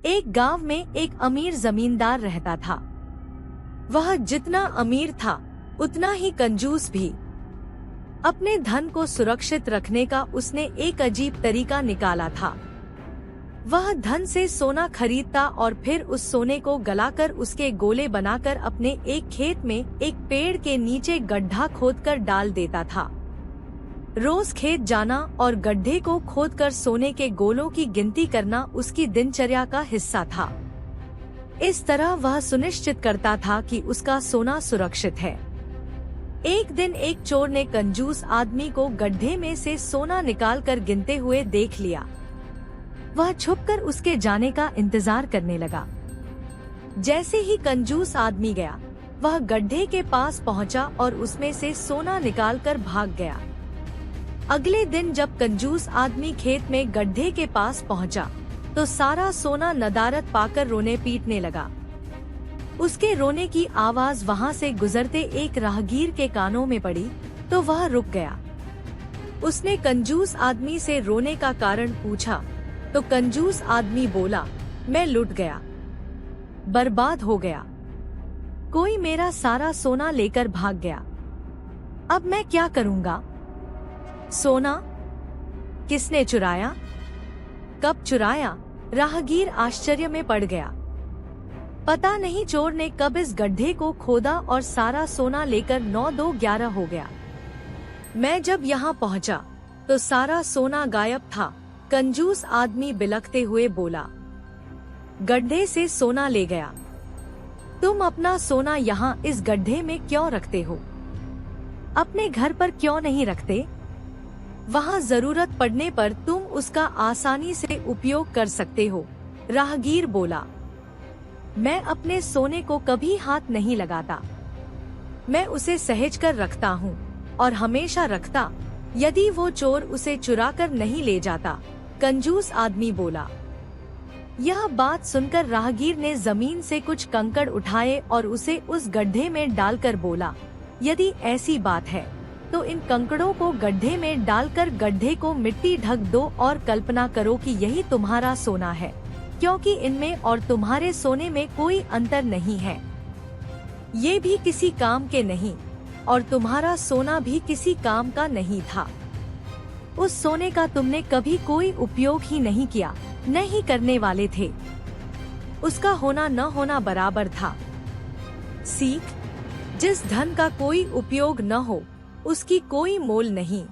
एक गांव में एक अमीर जमींदार रहता था। वह जितना अमीर था उतना ही कंजूस भी। अपने धन को सुरक्षित रखने का उसने एक अजीब तरीका निकाला था। वह धन से सोना खरीदता और फिर उस सोने को गलाकर उसके गोले बनाकर अपने एक खेत में एक पेड़ के नीचे गड्ढा खोदकर डाल देता था। रोज खेत जाना और गड्ढे को खोदकर सोने के गोलों की गिनती करना उसकी दिनचर्या का हिस्सा था। इस तरह वह सुनिश्चित करता था कि उसका सोना सुरक्षित है। एक दिन एक चोर ने कंजूस आदमी को गड्ढे में से सोना निकालकर गिनते हुए देख लिया। वह छुपकर उसके जाने का इंतजार करने लगा। जैसे ही कंजूस आदमी गया, वह गड्ढे के पास पहुंचा और उसमें से सोना निकालकर भाग गया। अगले दिन जब कंजूस आदमी खेत में गड्ढे के पास पहुंचा, तो सारा सोना नदारद पाकर रोने पीटने लगा। उसके रोने की आवाज वहां से गुजरते एक राहगीर के कानों में पड़ी तो वह रुक गया। उसने कंजूस आदमी से रोने का कारण पूछा तो कंजूस आदमी बोला, मैं लुट गया, बर्बाद हो गया। कोई मेरा सारा सोना लेकर भाग गया। अब मैं क्या करूँगा? सोना किसने चुराया? कब चुराया? राहगीर आश्चर्य में पड़ गया। पता नहीं चोर ने कब इस गड्ढे को खोदा और सारा सोना लेकर 9-2-11 हो गया। मैं जब यहाँ पहुँचा तो सारा सोना गायब था। कंजूस आदमी बिलखते हुए बोला, गड्ढे से सोना ले गया। तुम अपना सोना यहाँ इस गड्ढे में क्यों रखते हो? अपने घर पर क्यों नहीं रखते? वहाँ जरूरत पड़ने पर तुम उसका आसानी से उपयोग कर सकते हो। राहगीर बोला, मैं अपने सोने को कभी हाथ नहीं लगाता। मैं उसे सहेज कर रखता हूँ और हमेशा रखता, यदि वो चोर उसे चुरा कर नहीं ले जाता। कंजूस आदमी बोला। यह बात सुनकर राहगीर ने जमीन से कुछ कंकड़ उठाए और उसे उस गड्ढे में डालकर बोला, यदि ऐसी बात है तो इन कंकड़ों को गड्ढे में डालकर गड्ढे को मिट्टी ढक दो और कल्पना करो कि यही तुम्हारा सोना है, क्योंकि इनमें और तुम्हारे सोने में कोई अंतर नहीं है। ये भी किसी काम के नहीं और तुम्हारा सोना भी किसी काम का नहीं था। उस सोने का तुमने कभी कोई उपयोग ही नहीं किया, नहीं करने वाले थे। उसका होना न होना बराबर था। सीख, जिस धन का कोई उपयोग न हो उसकी कोई मोल नहीं।